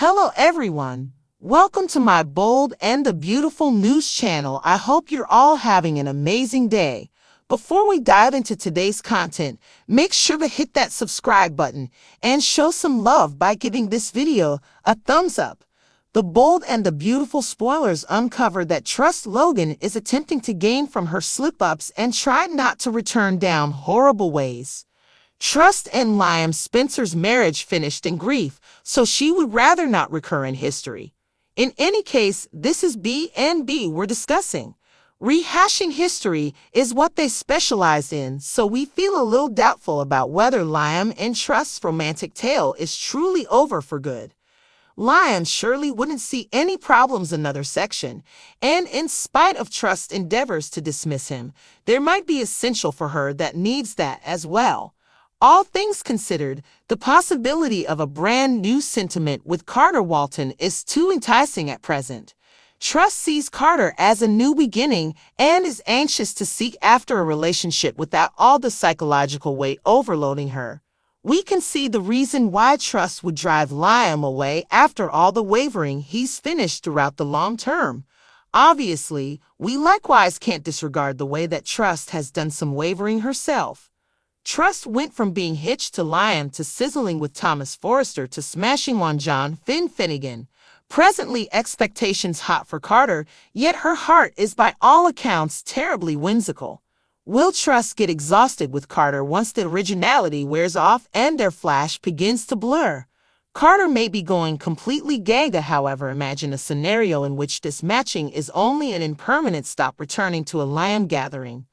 Hello everyone. Welcome to my bold and the beautiful news channel. I hope you're all having an amazing day. Before we dive into today's content, make sure to hit that subscribe button and show some love by giving this video a thumbs up. The bold and the beautiful spoilers uncover that Trust Logan is attempting to gain from her slip-ups and try not to return down horrible ways. Trust and Liam Spencer's marriage finished in grief, so she would rather not recur in history. In any case, this is B&B we're discussing. Rehashing history is what they specialize in, so we feel a little doubtful about whether Liam and Trust's romantic tale is truly over for good. Liam surely wouldn't see any problems in another section, and in spite of Trust's endeavors to dismiss him, there might be essential for her that needs that as well. All things considered, the possibility of a brand new sentiment with Carter Walton is too enticing at present. Trust sees Carter as a new beginning and is anxious to seek after a relationship without all the psychological weight overloading her. We can see the reason why Trust would drive Liam away after all the wavering he's finished throughout the long term. Obviously, we likewise can't disregard the way that Trust has done some wavering herself. Trust went from being hitched to Liam to sizzling with Thomas Forrester to smashing on John Finnegan. Presently, expectations hot for Carter, yet her heart is by all accounts terribly whimsical. Will Trust get exhausted with Carter once the originality wears off and their flash begins to blur? Carter may be going completely gaga, however. Imagine a scenario in which this matching is only an impermanent stop returning to a Liam gathering.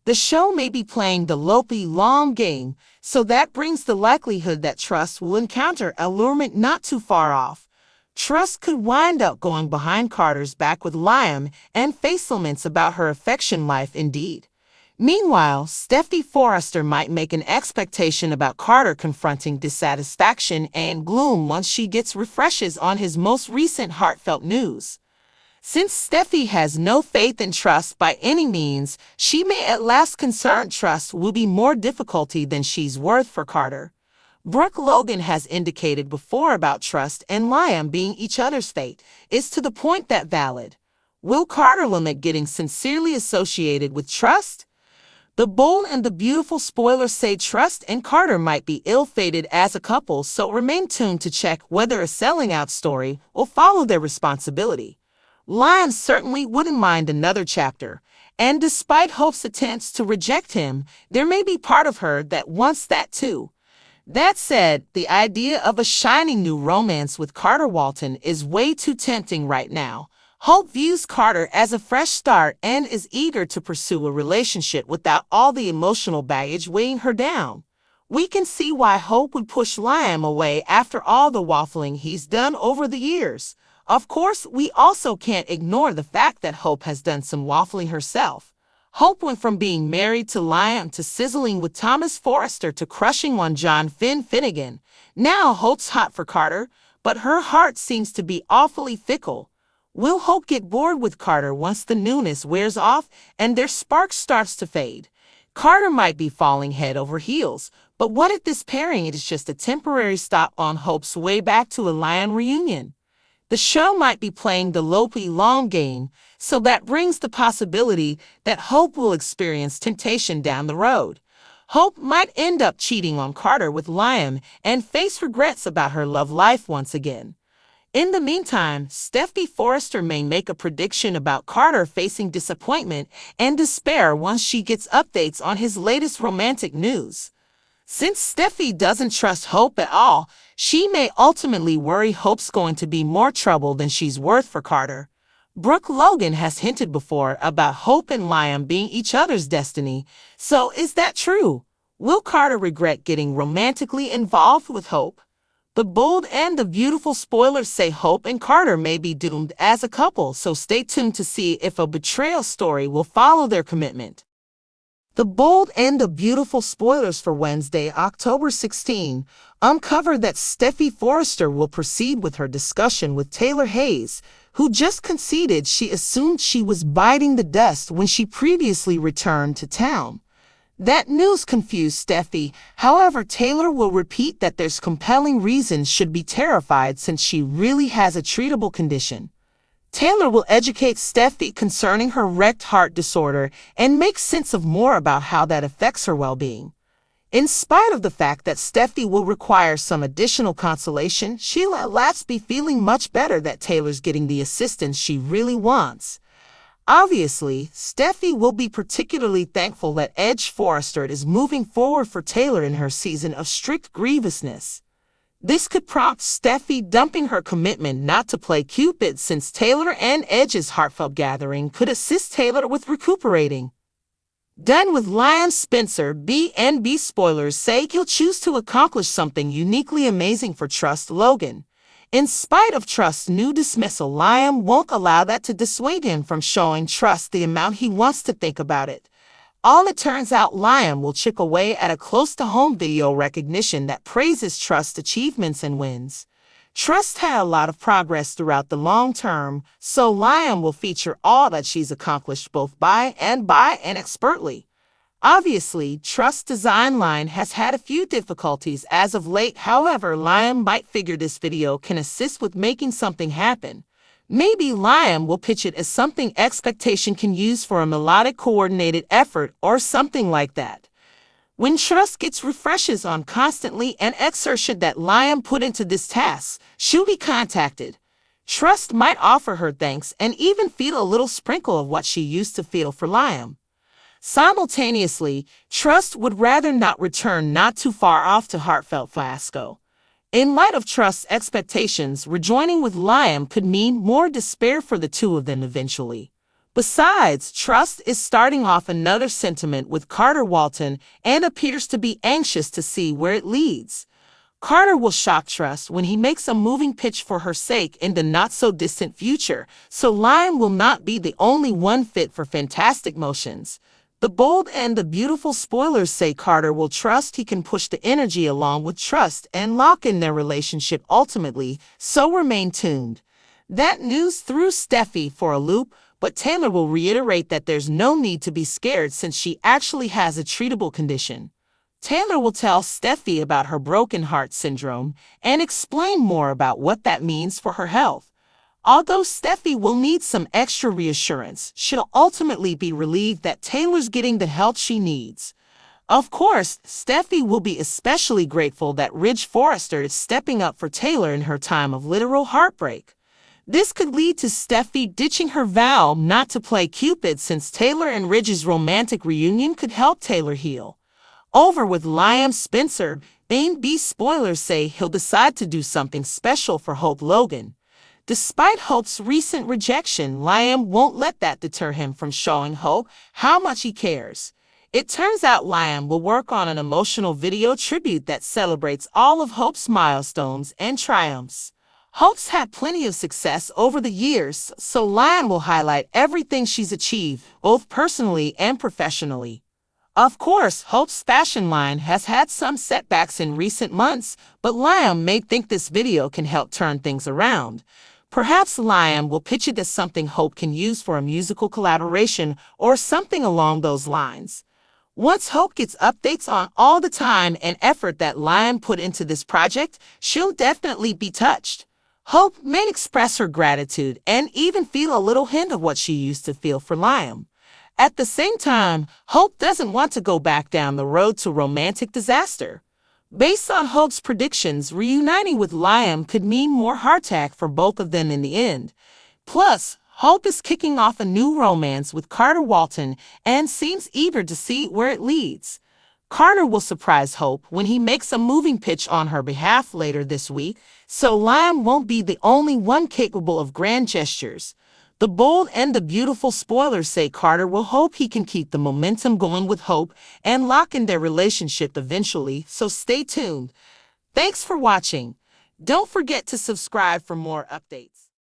The show may be playing the lopey long game, so that brings the likelihood that Trust will encounter allurement not too far off. Trust could wind up going behind Carter's back with Liam and face laments about her affection life indeed. Meanwhile, Steffi Forrester might make an expectation about Carter confronting dissatisfaction and gloom once she gets refreshes on his most recent heartfelt news. Since Steffi has no faith in Trust by any means, she may at last concern Trust will be more difficulty than she's worth for Carter. Brooke Logan has indicated before about Trust and Liam being each other's fate is to the point that valid. Will Carter limit getting sincerely associated with Trust? The bold and the beautiful spoilers say Trust and Carter might be ill-fated as a couple, so remain tuned to check whether a selling-out story will follow their responsibility. Liam certainly wouldn't mind another chapter, and despite Hope's attempts to reject him, there may be part of her that wants that too. That said, the idea of a shining new romance with Carter Walton is way too tempting right now. Hope views Carter as a fresh start and is eager to pursue a relationship without all the emotional baggage weighing her down. We can see why Hope would push Liam away after all the waffling he's done over the years. Of course, we also can't ignore the fact that Hope has done some waffling herself. Hope went from being married to Liam to sizzling with Thomas Forrester to crushing on John Finnegan. Now Hope's hot for Carter, but her heart seems to be awfully fickle. Will Hope get bored with Carter once the newness wears off and their spark starts to fade? Carter might be falling head over heels, but what if this pairing is just a temporary stop on Hope's way back to a Liam reunion? The show might be playing the lopey long game, so that brings the possibility that Hope will experience temptation down the road. Hope might end up cheating on Carter with Liam and face regrets about her love life once again. In the meantime, Steffi Forrester may make a prediction about Carter facing disappointment and despair once she gets updates on his latest romantic news. Since Steffi doesn't trust Hope at all, she may ultimately worry Hope's going to be more trouble than she's worth for Carter. Brooke Logan has hinted before about Hope and Liam being each other's destiny, so is that true? Will Carter regret getting romantically involved with Hope? The bold and the beautiful spoilers say Hope and Carter may be doomed as a couple, so stay tuned to see if a betrayal story will follow their commitment. The bold and the beautiful spoilers for Wednesday, October 16, uncover that Steffi Forrester will proceed with her discussion with Taylor Hayes, who just conceded she assumed she was biting the dust when she previously returned to town. That news confused Steffi. However, Taylor will repeat that there's compelling reasons should be terrified since she really has a treatable condition. Taylor will educate Steffi concerning her wrecked heart disorder and make sense of more about how that affects her well-being. In spite of the fact that Steffi will require some additional consolation, she'll at last be feeling much better that Taylor's getting the assistance she really wants. Obviously, Steffi will be particularly thankful that Edge Forrester is moving forward for Taylor in her season of strict grievousness. This could prompt Steffi dumping her commitment not to play Cupid since Taylor and Edge's heartfelt gathering could assist Taylor with recuperating. Done with Liam Spencer, B&B spoilers say he'll choose to accomplish something uniquely amazing for Trust Logan. In spite of Trust's new dismissal, Liam won't allow that to dissuade him from showing Trust the amount he wants to think about it. All it turns out, Liam will chip away at a close-to-home video recognition that praises Trust's achievements and wins. Trust had a lot of progress throughout the long term, so Liam will feature all that she's accomplished both by and expertly. Obviously, Trust's design line has had a few difficulties as of late. However, Liam might figure this video can assist with making something happen. Maybe Liam will pitch it as something expectation can use for a melodic coordinated effort or something like that. When Trust gets refreshes on constantly and exertion that Liam put into this task, she'll be contacted. Trust might offer her thanks and even feel a little sprinkle of what she used to feel for Liam. Simultaneously, Trust would rather not return not too far off to heartfelt fiasco. In light of Trust's expectations, rejoining with Liam could mean more despair for the two of them eventually. Besides, Trust is starting off another sentiment with Carter Walton and appears to be anxious to see where it leads. Carter will shock Trust when he makes a moving pitch for her sake in the not-so-distant future, so Liam will not be the only one fit for fantastic motions. The bold and the beautiful spoilers say Carter will trust he can push the energy along with Trust and lock in their relationship ultimately, so remain tuned. That news threw Steffi for a loop, but Taylor will reiterate that there's no need to be scared since she actually has a treatable condition. Taylor will tell Steffi about her broken heart syndrome and explain more about what that means for her health. Although Steffi will need some extra reassurance, she'll ultimately be relieved that Taylor's getting the help she needs. Of course, Steffi will be especially grateful that Ridge Forrester is stepping up for Taylor in her time of literal heartbreak. This could lead to Steffi ditching her vow not to play Cupid since Taylor and Ridge's romantic reunion could help Taylor heal. Over with Liam Spencer, B&B spoilers say he'll decide to do something special for Hope Logan. Despite Hope's recent rejection, Liam won't let that deter him from showing Hope how much he cares. It turns out Liam will work on an emotional video tribute that celebrates all of Hope's milestones and triumphs. Hope's had plenty of success over the years, so Liam will highlight everything she's achieved, both personally and professionally. Of course, Hope's fashion line has had some setbacks in recent months, but Liam may think this video can help turn things around. Perhaps Liam will pitch it as something Hope can use for a musical collaboration or something along those lines. Once Hope gets updates on all the time and effort that Liam put into this project, she'll definitely be touched. Hope may express her gratitude and even feel a little hint of what she used to feel for Liam. At the same time, Hope doesn't want to go back down the road to romantic disaster. Based on Hope's predictions, reuniting with Liam could mean more hardtack for both of them in the end. Plus, Hope is kicking off a new romance with Carter Walton and seems eager to see where it leads. Carter will surprise Hope when he makes a moving pitch on her behalf later this week, so Liam won't be the only one capable of grand gestures. The bold and the beautiful spoilers say Carter will hope he can keep the momentum going with Hope and lock in their relationship eventually, so stay tuned. Thanks for watching. Don't forget to subscribe for more updates.